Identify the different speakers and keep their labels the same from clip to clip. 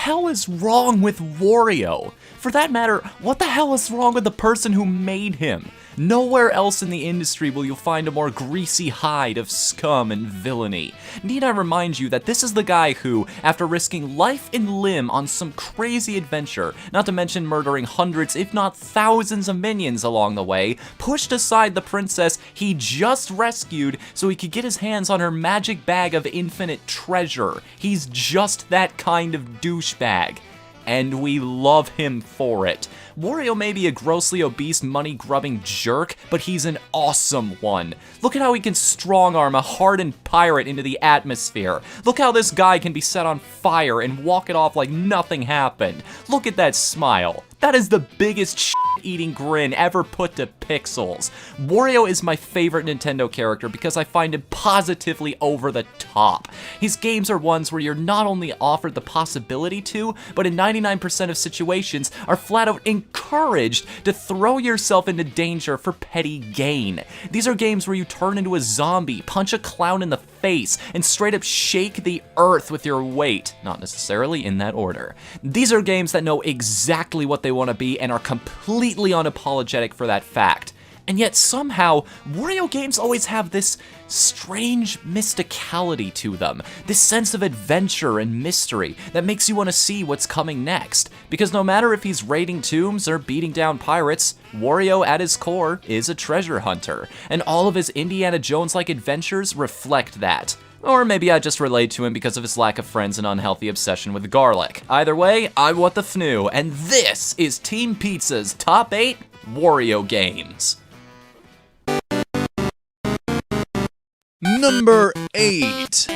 Speaker 1: hell is wrong with Wario? For that matter, what the hell is wrong with the person who made him? Nowhere else in the industry will you find a more greasy hide of scum and villainy. Need I remind you that this is the guy who, after risking life and limb on some crazy adventure, not to mention murdering hundreds if not thousands of minions along the way, pushed aside the princess he just rescued so he could get his hands on her magic bag of infinite treasure. He's just that kind of douchebag. And we love him for it. Wario may be a grossly obese, money-grubbing jerk, but he's an awesome one. Look at how he can strong-arm a hardened pirate into the atmosphere. Look how this guy can be set on fire and walk it off like nothing happened. Look at that smile. That is the biggest shit-eating grin ever put to pixels. Wario is my favorite Nintendo character because I find him positively over the top. His games are ones where you're not only offered the possibility to, but in 99% of situations are flat out encouraged to throw yourself into danger for petty gain. These are games where you turn into a zombie, punch a clown in the face, and straight up shake the earth with your weight. Not necessarily in that order. These are games that know exactly what they want to be and are completely unapologetic for that fact. And yet somehow, Wario games always have this strange mysticality to them, this sense of adventure and mystery that makes you want to see what's coming next. Because no matter if he's raiding tombs or beating down pirates, Wario at his core is a treasure hunter, and all of his Indiana Jones-like adventures reflect that. Or maybe I just relate to him because of his lack of friends and unhealthy obsession with garlic. Either way, I'm Whatthefnu, and this is Team Pizza's Top 8 Wario Games.
Speaker 2: Number 8.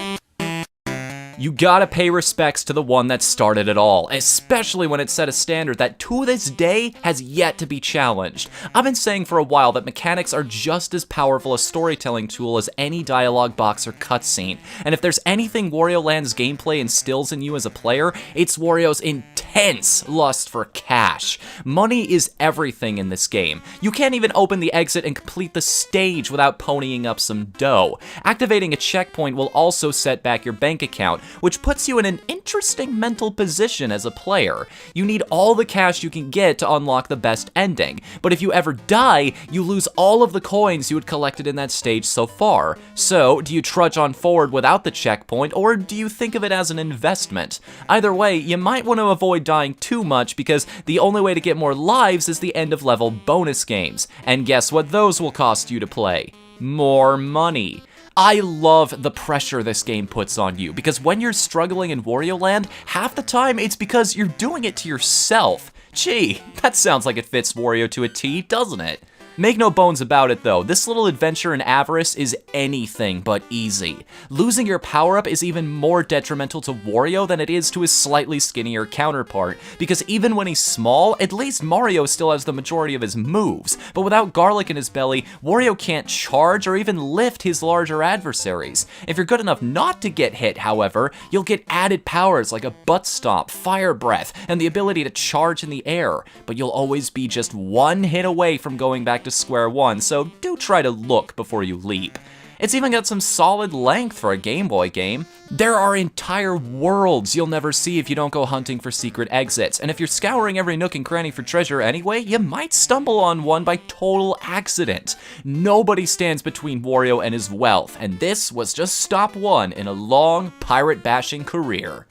Speaker 1: You gotta pay respects to the one that started it all, especially when it set a standard that to this day has yet to be challenged. I've been saying for a while that mechanics are just as powerful a storytelling tool as any dialogue box or cutscene, and if there's anything Wario Land's gameplay instills in you as a player, it's Wario's intense lust for cash. Money is everything in this game. You can't even open the exit and complete the stage without ponying up some dough. Activating a checkpoint will also set back your bank account, which puts you in an interesting mental position as a player. You need all the cash you can get to unlock the best ending, but if you ever die, you lose all of the coins you had collected in that stage so far. So, do you trudge on forward without the checkpoint, or do you think of it as an investment? Either way, you might want to avoid dying too much because the only way to get more lives is the end of level bonus games. And guess what those will cost you to play? More money. I love the pressure this game puts on you, because when you're struggling in Wario Land, half the time it's because you're doing it to yourself. Gee, that sounds like it fits Wario to a T, doesn't it? Make no bones about it though, this little adventure in avarice is anything but easy. Losing your power-up is even more detrimental to Wario than it is to his slightly skinnier counterpart, because even when he's small, at least Mario still has the majority of his moves, but without garlic in his belly, Wario can't charge or even lift his larger adversaries. If you're good enough not to get hit, however, you'll get added powers like a butt stomp, fire breath, and the ability to charge in the air, but you'll always be just one hit away from going back to square one, so do try to look before you leap. It's even got some solid length for a Game Boy game. There are entire worlds you'll never see if you don't go hunting for secret exits, and if you're scouring every nook and cranny for treasure anyway, you might stumble on one by total accident. Nobody stands between Wario and his wealth, and this was just stop one in a long pirate-bashing career.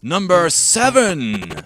Speaker 2: Number 7.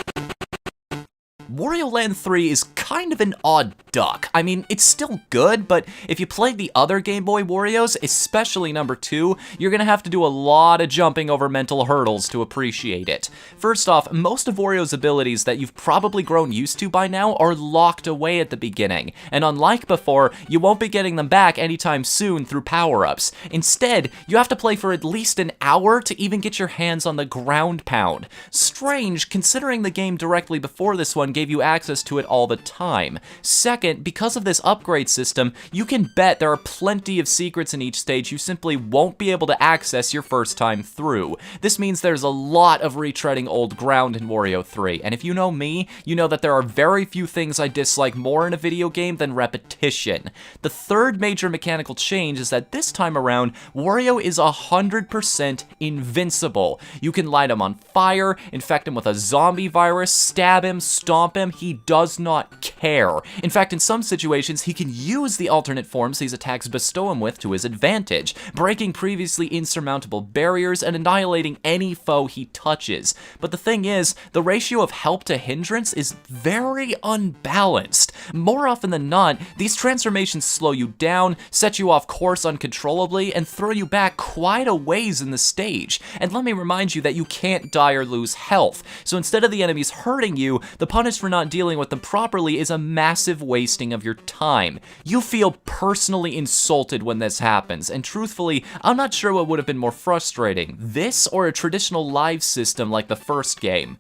Speaker 1: Wario Land 3 is kind of an odd duck. I mean, it's still good, but if you played the other Game Boy Warios, especially number 2, you're gonna have to do a lot of jumping over mental hurdles to appreciate it. First off, most of Wario's abilities that you've probably grown used to by now are locked away at the beginning, and unlike before, you won't be getting them back anytime soon through power-ups. Instead, you have to play for at least an hour to even get your hands on the ground pound. Strange, considering the game directly before this one gave you access to it all the time. Second, second, because of this upgrade system, you can bet there are plenty of secrets in each stage you simply won't be able to access your first time through. This means there's a lot of retreading old ground in Wario 3, and if you know me, you know that there are very few things I dislike more in a video game than repetition. The third major mechanical change is that this time around, Wario is 100% invincible. You can light him on fire, infect him with a zombie virus, stab him, stomp him, he does not care. In fact, in some situations, he can use the alternate forms these attacks bestow him with to his advantage, breaking previously insurmountable barriers and annihilating any foe he touches. But the thing is, the ratio of help to hindrance is very unbalanced. More often than not, these transformations slow you down, set you off course uncontrollably, and throw you back quite a ways in the stage. And let me remind you that you can't die or lose health, so instead of the enemies hurting you, the punish for not dealing with them properly is a massive wasting of your time. You feel personally insulted when this happens, and truthfully, I'm not sure what would have been more frustrating, this or a traditional live system like the first game.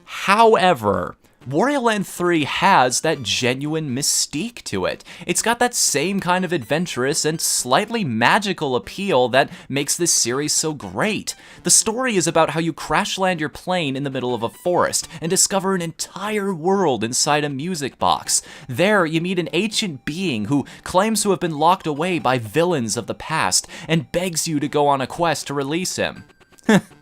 Speaker 1: However, Wario Land 3 has that genuine mystique to it. It's got that same kind of adventurous and slightly magical appeal that makes this series so great. The story is about how you crash land your plane in the middle of a forest and discover an entire world inside a music box. There, you meet an ancient being who claims to have been locked away by villains of the past and begs you to go on a quest to release him.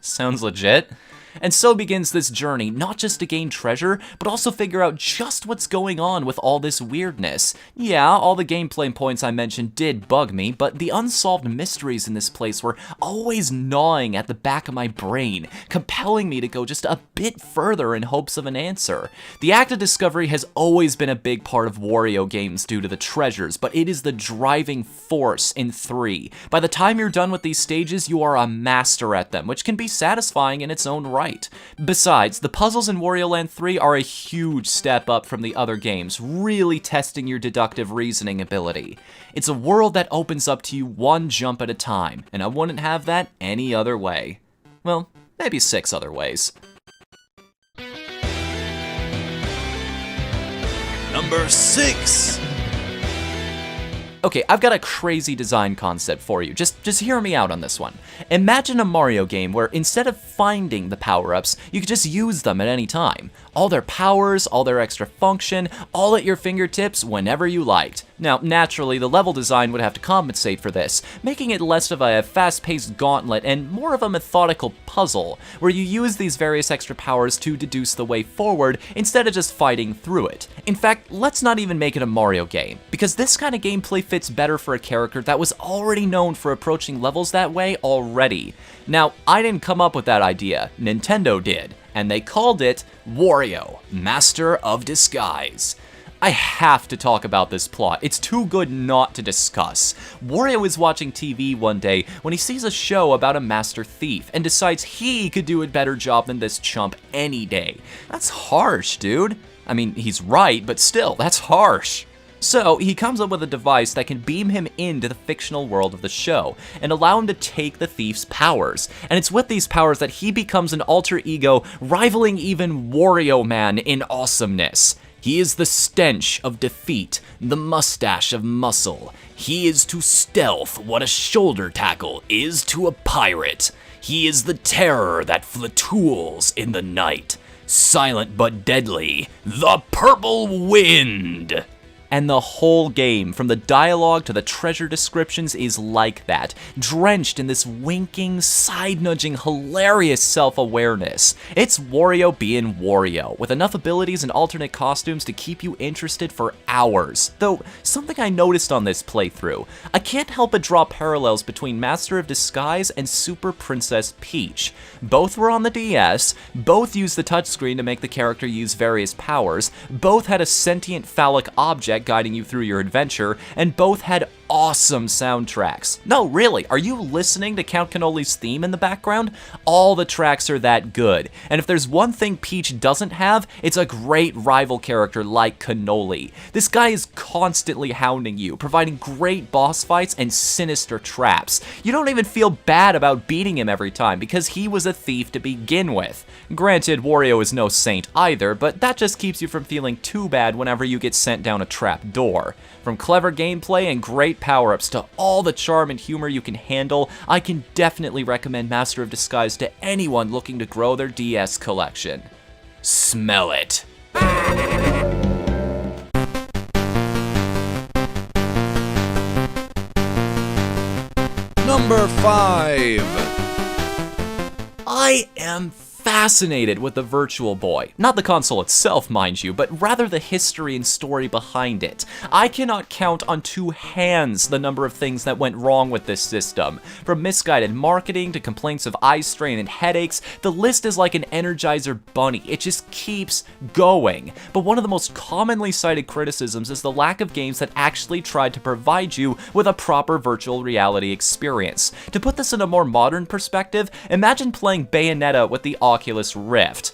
Speaker 1: Sounds legit. And so begins this journey, not just to gain treasure, but also figure out just what's going on with all this weirdness. Yeah, all the gameplay points I mentioned did bug me, but the unsolved mysteries in this place were always gnawing at the back of my brain, compelling me to go just a bit further in hopes of an answer. The act of discovery has always been a big part of Wario games due to the treasures, but it is the driving force in 3. By the time you're done with these stages, you are a master at them, which can be satisfying in its own right. Besides, the puzzles in Wario Land 3 are a huge step up from the other games, really testing your deductive reasoning ability. It's a world that opens up to you one jump at a time, and I wouldn't have that any other way. Well, maybe 6 other ways.
Speaker 2: Number 6.
Speaker 1: Okay, I've got a crazy design concept for you. Just hear me out on this one. Imagine a Mario game where instead of finding the power-ups, you could just use them at any time. All their powers, all their extra function, all at your fingertips whenever you liked. Now, naturally, the level design would have to compensate for this, making it less of a fast-paced gauntlet and more of a methodical puzzle, where you use these various extra powers to deduce the way forward instead of just fighting through it. In fact, let's not even make it a Mario game, because this kind of gameplay fits better for a character that was already known for approaching levels that way already. Now, I didn't come up with that idea, Nintendo did, and they called it Wario, Master of Disguise. I have to talk about this plot. It's too good not to discuss. Wario is watching TV one day when he sees a show about a master thief and decides he could do a better job than this chump any day. That's harsh, dude. I mean, he's right, but still, that's harsh. So, he comes up with a device that can beam him into the fictional world of the show, and allow him to take the thief's powers. And it's with these powers that he becomes an alter ego, rivaling even Wario Man in awesomeness. He is the stench of defeat, the mustache of muscle. He is to stealth what a shoulder tackle is to a pirate. He is the terror that flatools in the night. Silent but deadly, the purple wind! And the whole game, from the dialogue to the treasure descriptions, is like that, drenched in this winking, side-nudging, hilarious self-awareness. It's Wario being Wario, with enough abilities and alternate costumes to keep you interested for hours. Though, something I noticed on this playthrough, I can't help but draw parallels between Master of Disguise and Super Princess Peach. Both were on the DS, both used the touchscreen to make the character use various powers, both had a sentient phallic object guiding you through your adventure, and both had awesome soundtracks. No, really, are you listening to Count Cannoli's theme in the background? All the tracks are that good. And if there's one thing Peach doesn't have, it's a great rival character like Cannoli. This guy is constantly hounding you, providing great boss fights and sinister traps. You don't even feel bad about beating him every time because he was a thief to begin with. Granted, Wario is no saint either, but that just keeps you from feeling too bad whenever you get sent down a trap door. From clever gameplay and great power-ups to all the charm and humor you can handle, I can definitely recommend Master of Disguise to anyone looking to grow their DS collection. Smell it.
Speaker 2: Number 5.
Speaker 1: I am fascinated with the Virtual Boy. Not the console itself, mind you, but rather the history and story behind it. I cannot count on two hands the number of things that went wrong with this system. From misguided marketing to complaints of eye strain and headaches, the list is like an Energizer bunny. It just keeps going. But one of the most commonly cited criticisms is the lack of games that actually tried to provide you with a proper virtual reality experience. To put this in a more modern perspective, imagine playing Bayonetta with the Oculus Rift.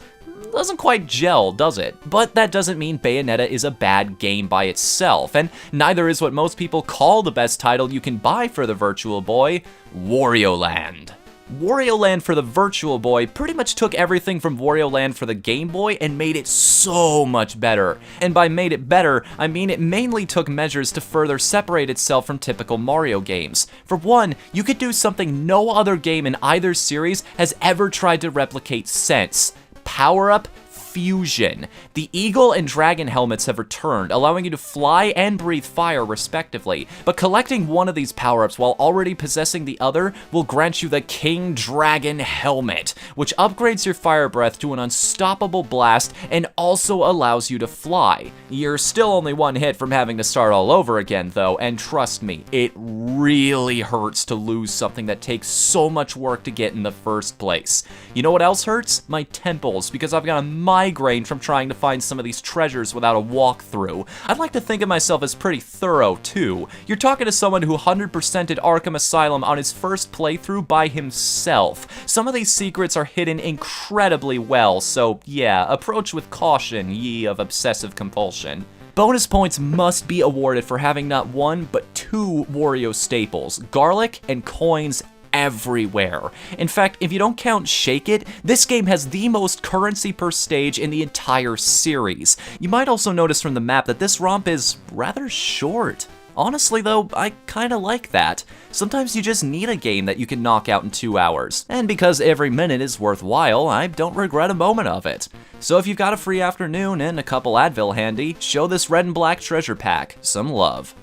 Speaker 1: Doesn't quite gel, does it? But that doesn't mean Bayonetta is a bad game by itself, and neither is what most people call the best title you can buy for the Virtual Boy, Wario Land. Wario Land for the Virtual Boy pretty much took everything from Wario Land for the Game Boy and made it so much better. And by made it better, I mean it mainly took measures to further separate itself from typical Mario games. For one, you could do something no other game in either series has ever tried to replicate since. Power-up fusion. The eagle and dragon helmets have returned, allowing you to fly and breathe fire respectively, but collecting one of these power-ups while already possessing the other will grant you the King Dragon Helmet, which upgrades your fire breath to an unstoppable blast and also allows you to fly. You're still only one hit from having to start all over again though, and trust me, it really hurts to lose something that takes so much work to get in the first place. You know what else hurts? My temples, because I've got a migraine from trying to find some of these treasures without a walkthrough. I'd like to think of myself as pretty thorough, too. You're talking to someone who 100%ed Arkham Asylum on his first playthrough by himself. Some of these secrets are hidden incredibly well, so yeah, approach with caution, ye of obsessive compulsion. Bonus points must be awarded for having not one, but two Wario staples, garlic and coins everywhere. In fact, if you don't count Shake It, this game has the most currency per stage in the entire series. You might also notice from the map that this romp is rather short. Honestly though, I kinda like that. Sometimes you just need a game that you can knock out in 2 hours. And because every minute is worthwhile, I don't regret a moment of it. So if you've got a free afternoon and a couple Advil handy, show this red and black treasure pack some love.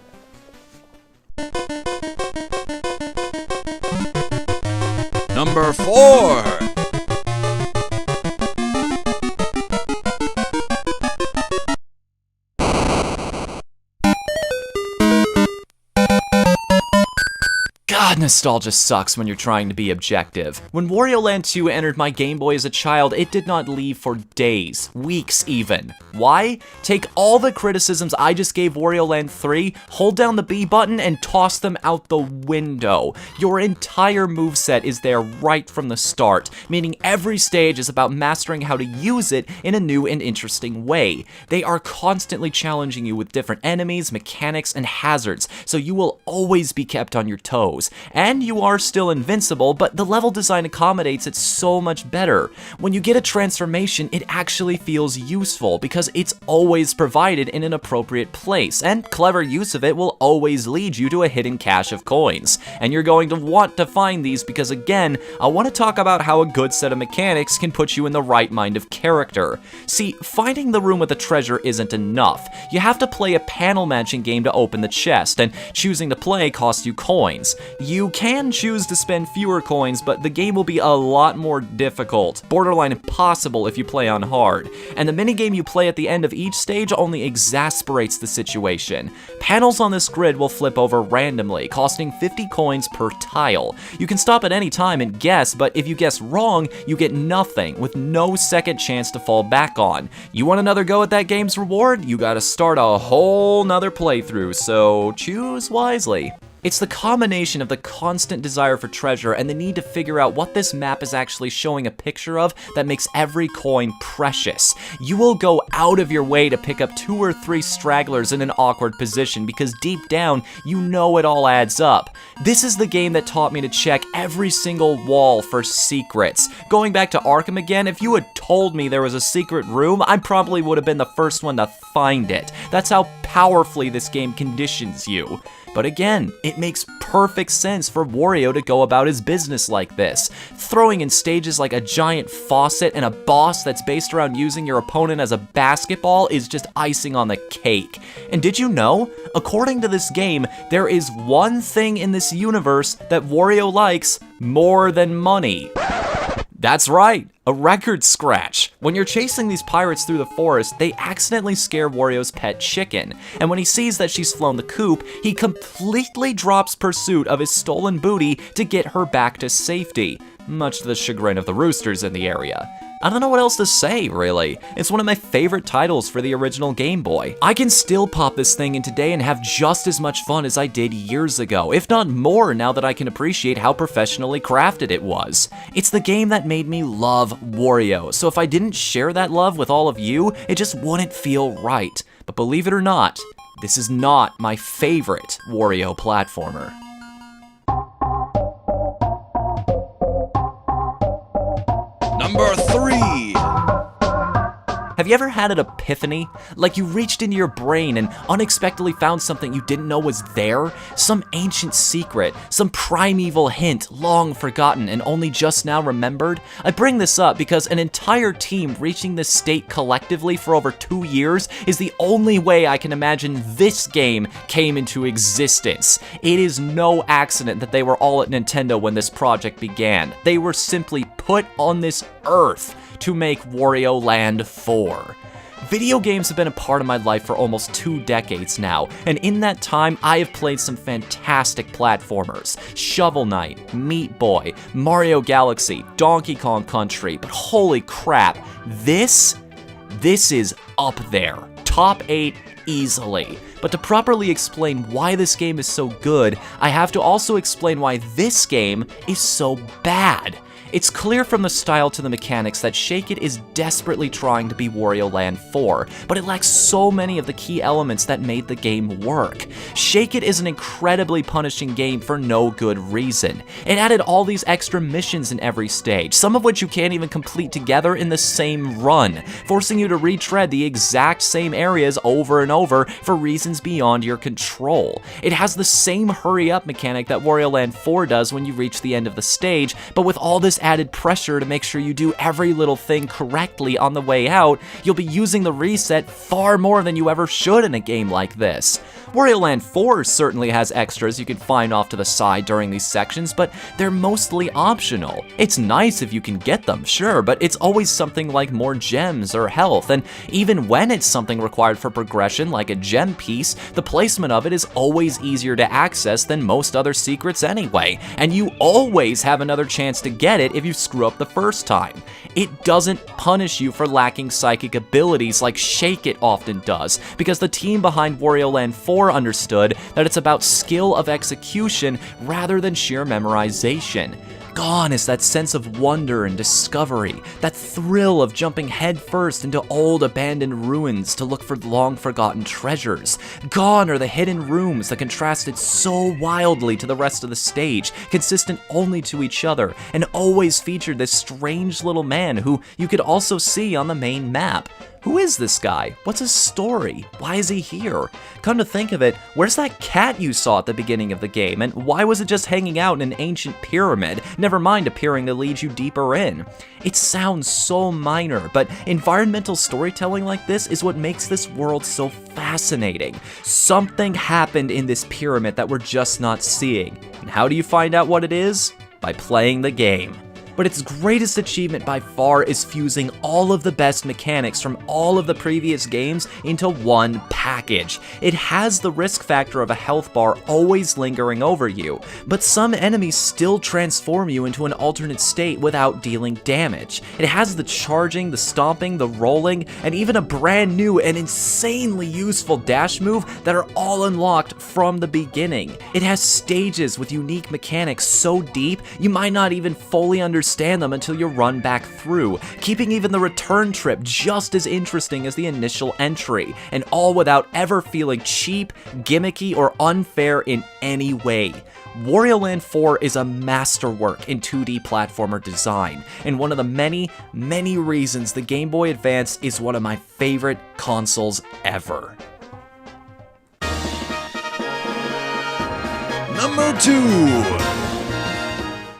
Speaker 2: Number 4.
Speaker 1: God, nostalgia sucks when you're trying to be objective. When Wario Land 2 entered my Game Boy as a child, it did not leave for days, weeks even. Why? Take all the criticisms I just gave Wario Land 3, hold down the B button, and toss them out the window. Your entire moveset is there right from the start, meaning every stage is about mastering how to use it in a new and interesting way. They are constantly challenging you with different enemies, mechanics, and hazards, so you will always be kept on your toes. And you are still invincible, but the level design accommodates it so much better. When you get a transformation, it actually feels useful because it's always provided in an appropriate place, and clever use of it will always lead you to a hidden cache of coins. And you're going to want to find these because, again, I want to talk about how a good set of mechanics can put you in the right mind of character. See, finding the room with the treasure isn't enough. You have to play a panel matching game to open the chest, and choosing to play costs you coins. You can choose to spend fewer coins, but the game will be a lot more difficult, borderline impossible if you play on hard, and the minigame you play at the end of each stage only exasperates the situation. Panels on this grid will flip over randomly, costing 50 coins per tile. You can stop at any time and guess, but if you guess wrong, you get nothing, with no second chance to fall back on. You want another go at that game's reward? You gotta start a whole nother playthrough, so choose wisely. It's the combination of the constant desire for treasure and the need to figure out what this map is actually showing a picture of that makes every coin precious. You will go out of your way to pick up 2 or 3 stragglers in an awkward position because deep down, you know it all adds up. This is the game that taught me to check every single wall for secrets. Going back to Arkham again, if you had told me there was a secret room, I probably would have been the first one to find it. That's how powerfully this game conditions you. But again, it makes perfect sense for Wario to go about his business like this. Throwing in stages like a giant faucet and a boss that's based around using your opponent as a basketball is just icing on the cake. And did you know? According to this game, there is one thing in this universe that Wario likes more than money. That's right, a record scratch. When you're chasing these pirates through the forest, they accidentally scare Wario's pet chicken, and when he sees that she's flown the coop, he completely drops pursuit of his stolen booty to get her back to safety, much to the chagrin of the roosters in the area. I don't know what else to say, really. It's one of my favorite titles for the original Game Boy. I can still pop this thing in today and have just as much fun as I did years ago, if not more now that I can appreciate how professionally crafted it was. It's the game that made me love Wario, so if I didn't share that love with all of you, it just wouldn't feel right. But believe it or not, this is not my favorite Wario platformer.
Speaker 2: Number 3.
Speaker 1: Have you ever had an epiphany? Like you reached into your brain and unexpectedly found something you didn't know was there? Some ancient secret, some primeval hint long forgotten and only just now remembered? I bring this up because an entire team reaching this state collectively for over 2 years is the only way I can imagine this game came into existence. It is no accident that they were all at Nintendo when this project began. They were simply put on this earth to make Wario Land 4. Video games have been a part of my life for almost 2 decades now, and in that time, I have played some fantastic platformers. Shovel Knight, Meat Boy, Mario Galaxy, Donkey Kong Country, but holy crap, this is up there. Top 8 easily. But to properly explain why this game is so good, I have to also explain why this game is so bad. It's clear from the style to the mechanics that Shake It is desperately trying to be Wario Land 4, but it lacks so many of the key elements that made the game work. Shake It is an incredibly punishing game for no good reason. It added all these extra missions in every stage, some of which you can't even complete together in the same run, forcing you to retread the exact same areas over and over for reasons beyond your control. It has the same hurry-up mechanic that Wario Land 4 does when you reach the end of the stage, but with all this added pressure to make sure you do every little thing correctly on the way out, you'll be using the reset far more than you ever should in a game like this. Wario Land 4 certainly has extras you can find off to the side during these sections, but they're mostly optional. It's nice if you can get them, sure, but it's always something like more gems or health, and even when it's something required for progression like a gem piece, the placement of it is always easier to access than most other secrets anyway, and you always have another chance to get it if you screw up the first time. It doesn't punish you for lacking psychic abilities like Shake It often does, because the team behind Wario Land 4 understood that it's about skill of execution rather than sheer memorization. Gone is that sense of wonder and discovery, that thrill of jumping headfirst into old abandoned ruins to look for long-forgotten treasures. Gone are the hidden rooms that contrasted so wildly to the rest of the stage, consistent only to each other, and always featured this strange little man who you could also see on the main map. Who is this guy? What's his story? Why is he here? Come to think of it, where's that cat you saw at the beginning of the game, and why was it just hanging out in an ancient pyramid, never mind appearing to lead you deeper in? It sounds so minor, but environmental storytelling like this is what makes this world so fascinating. Something happened in this pyramid that we're just not seeing. And how do you find out what it is? By playing the game. But but its greatest achievement by far is fusing all of the best mechanics from all of the previous games into one package. It has the risk factor of a health bar always lingering over you, but some enemies still transform you into an alternate state without dealing damage. It has the charging, the stomping, the rolling, and even a brand new and insanely useful dash move that are all unlocked from the beginning. It has stages with unique mechanics so deep you might not even fully understand them until you run back through, keeping even the return trip just as interesting as the initial entry, and all without ever feeling cheap, gimmicky, or unfair in any way. Wario Land 4 is a masterwork in 2D platformer design, and one of the many, many reasons the Game Boy Advance is one of my favorite consoles ever.
Speaker 2: Number 2.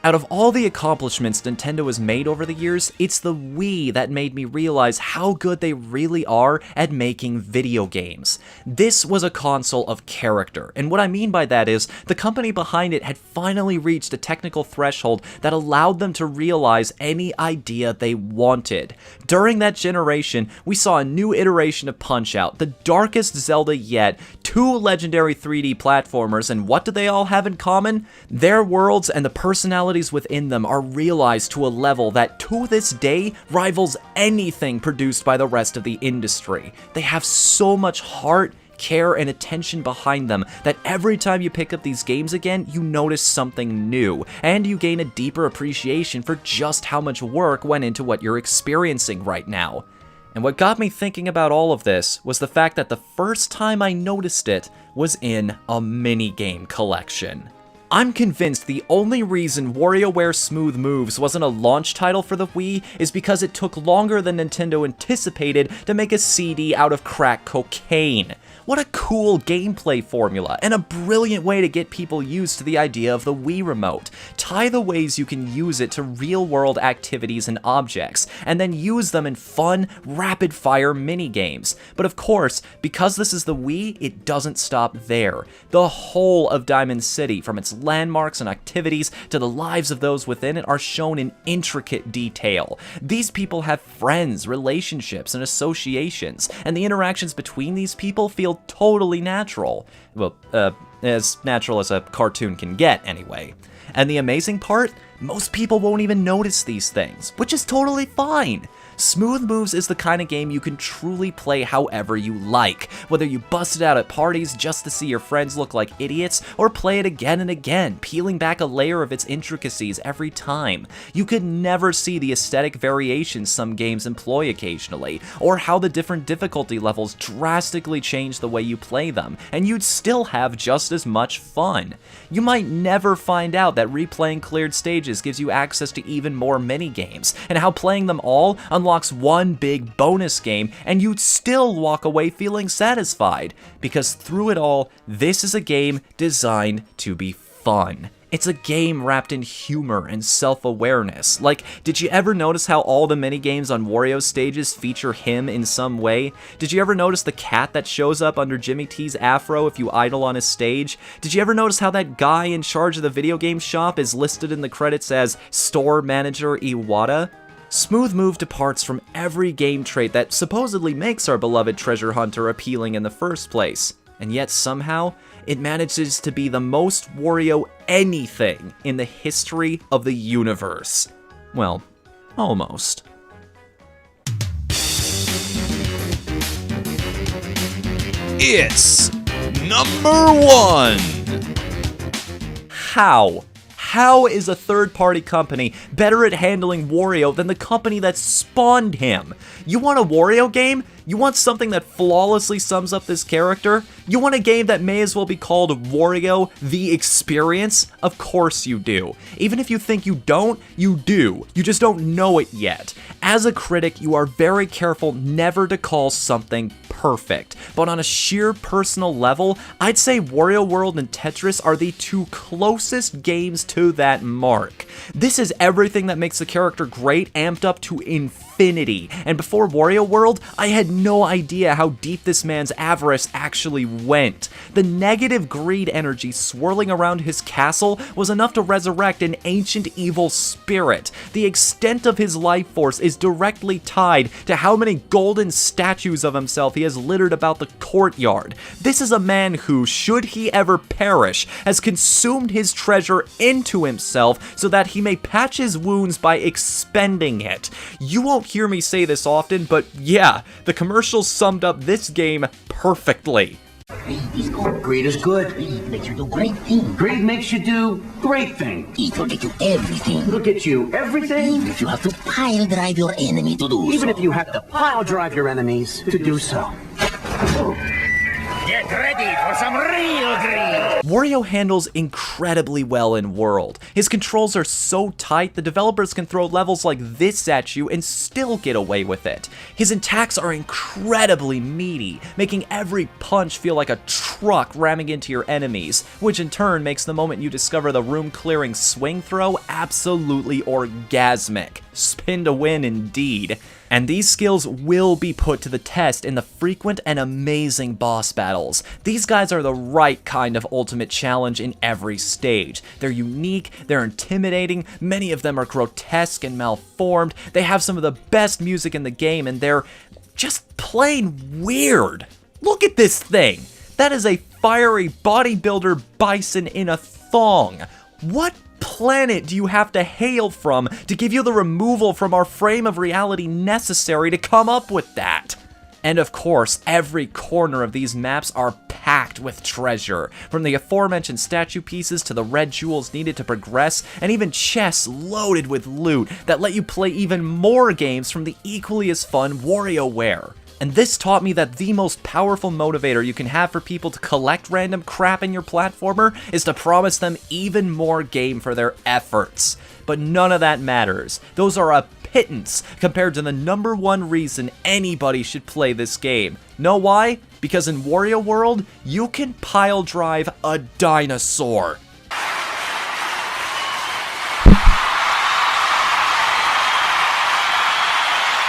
Speaker 1: Out of all the accomplishments Nintendo has made over the years, it's the Wii that made me realize how good they really are at making video games. This was a console of character, and what I mean by that is, the company behind it had finally reached a technical threshold that allowed them to realize any idea they wanted. During that generation, we saw a new iteration of Punch-Out!, the darkest Zelda yet, 2 legendary 3D platformers, and what do they all have in common? Their worlds and the personalities within them are realized to a level that, to this day, rivals anything produced by the rest of the industry. They have so much heart, care, and attention behind them that every time you pick up these games again, you notice something new, and you gain a deeper appreciation for just how much work went into what you're experiencing right now. And what got me thinking about all of this was the fact that the first time I noticed it was in a minigame collection. I'm convinced the only reason WarioWare Smooth Moves wasn't a launch title for the Wii is because it took longer than Nintendo anticipated to make a CD out of crack cocaine. What a cool gameplay formula, and a brilliant way to get people used to the idea of the Wii Remote. Tie the ways you can use it to real-world activities and objects, and then use them in fun, rapid-fire minigames. But of course, because this is the Wii, it doesn't stop there. The whole of Diamond City, from its landmarks and activities to the lives of those within it, are shown in intricate detail. These people have friends, relationships, and associations, and the interactions between these people feel totally natural. Well, as natural as a cartoon can get, anyway. And the amazing part? Most people won't even notice these things, which is totally fine. Smooth Moves is the kind of game you can truly play however you like, whether you bust it out at parties just to see your friends look like idiots, or play it again and again, peeling back a layer of its intricacies every time. You could never see the aesthetic variations some games employ occasionally, or how the different difficulty levels drastically change the way you play them, and you'd still have just as much fun. You might never find out that replaying cleared stages gives you access to even more mini-games, and how playing them all unlocks one big bonus game, and you'd still walk away feeling satisfied, because through it all, this is a game designed to be fun. It's a game wrapped in humor and self-awareness. Like, did you ever notice how all the minigames on Wario's stages feature him in some way? Did you ever notice the cat that shows up under Jimmy T's afro if you idle on his stage? Did you ever notice how that guy in charge of the video game shop is listed in the credits as Store Manager Iwata? Smooth Move departs from every game trait that supposedly makes our beloved treasure hunter appealing in the first place, and yet somehow, it manages to be the most Wario anything in the history of the universe. Well, almost.
Speaker 2: It's number 1.
Speaker 1: How? How is a third-party company better at handling Wario than the company that spawned him? You want a Wario game? You want something that flawlessly sums up this character? You want a game that may as well be called Wario The Experience? Of course you do. Even if you think you don't, you do. You just don't know it yet. As a critic, you are very careful never to call something perfect. But on a sheer personal level, I'd say Wario World and Tetris are the 2 closest games to that mark. This is everything that makes the character great amped up to infinity. infinity. And before Wario World, I had no idea how deep this man's avarice actually went. The negative greed energy swirling around his castle was enough to resurrect an ancient evil spirit. The extent of his life force is directly tied to how many golden statues of himself he has littered about the courtyard. This is a man who, should he ever perish, has consumed his treasure into himself so that he may patch his wounds by expending it. You won't hear me say this often, but yeah, the commercials summed up this game perfectly.
Speaker 3: Greed is good.
Speaker 4: Greed makes you do great things.
Speaker 3: Greed makes you do great things.
Speaker 4: It will get you everything.
Speaker 3: It'll get you everything.
Speaker 4: Even if you have to pile drive your enemy to do
Speaker 3: Even
Speaker 4: so.
Speaker 3: if you have to pile drive your enemies to do so.
Speaker 4: Get ready for some real greed.
Speaker 1: Wario handles incredibly well in World. His controls are so tight, the developers can throw levels like this at you and still get away with it. His attacks are incredibly meaty, making every punch feel like a truck ramming into your enemies, which in turn makes the moment you discover the room-clearing swing throw absolutely orgasmic. Spin to win indeed. And these skills will be put to the test in the frequent and amazing boss battles. These guys are the right kind of ultimate challenge in every stage. They're unique, they're intimidating, many of them are grotesque and malformed, they have some of the best music in the game, and they're just plain weird. Look at this thing! That is a fiery bodybuilder bison in a thong. What planet do you have to hail from to give you the removal from our frame of reality necessary to come up with that? And of course, every corner of these maps are packed with treasure, from the aforementioned statue pieces to the red jewels needed to progress, and even chests loaded with loot that let you play even more games from the equally as fun WarioWare. And this taught me that the most powerful motivator you can have for people to collect random crap in your platformer is to promise them even more game for their efforts. But none of that matters. Those are a pittance compared to the #1 reason anybody should play this game. Know why? Because in Wario World, you can pile drive a dinosaur.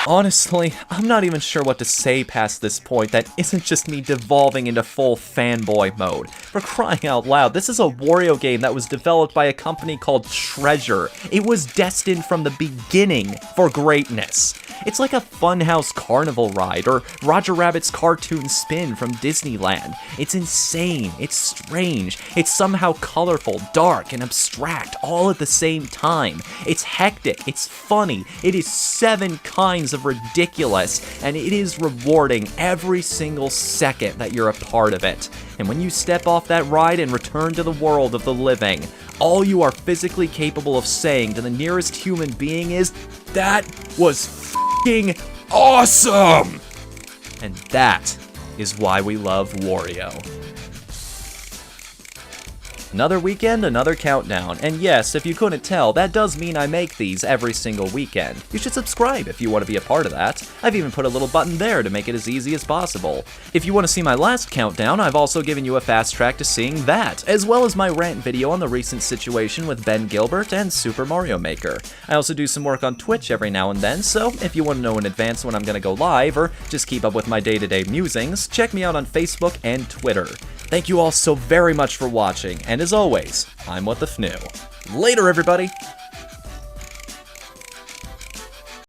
Speaker 1: Honestly, I'm not even sure what to say past this point that isn't just me devolving into full fanboy mode. For crying out loud, this is a Wario game that was developed by a company called Treasure. It was destined from the beginning for greatness. It's like a Funhouse carnival ride or Roger Rabbit's cartoon spin from Disneyland. It's insane, it's strange, it's somehow colorful, dark, and abstract all at the same time. It's hectic, it's funny, it is 7 kinds of ridiculous, and it is rewarding every single second that you're a part of it. And when you step off that ride and return to the world of the living, all you are physically capable of saying to the nearest human being is, "That was f***ing awesome!" And that is why we love Wario. Another weekend, another countdown. And yes, if you couldn't tell, that does mean I make these every single weekend. You should subscribe if you want to be a part of that. I've even put a little button there to make it as easy as possible. If you want to see my last countdown, I've also given you a fast track to seeing that, as well as my rant video on the recent situation with Ben Gilbert and Super Mario Maker. I also do some work on Twitch every now and then, so if you want to know in advance when I'm going to go live, or just keep up with my day-to-day musings, check me out on Facebook and Twitter. Thank you all so very much for watching, and as always, I'm Whatthefnu. Later, everybody!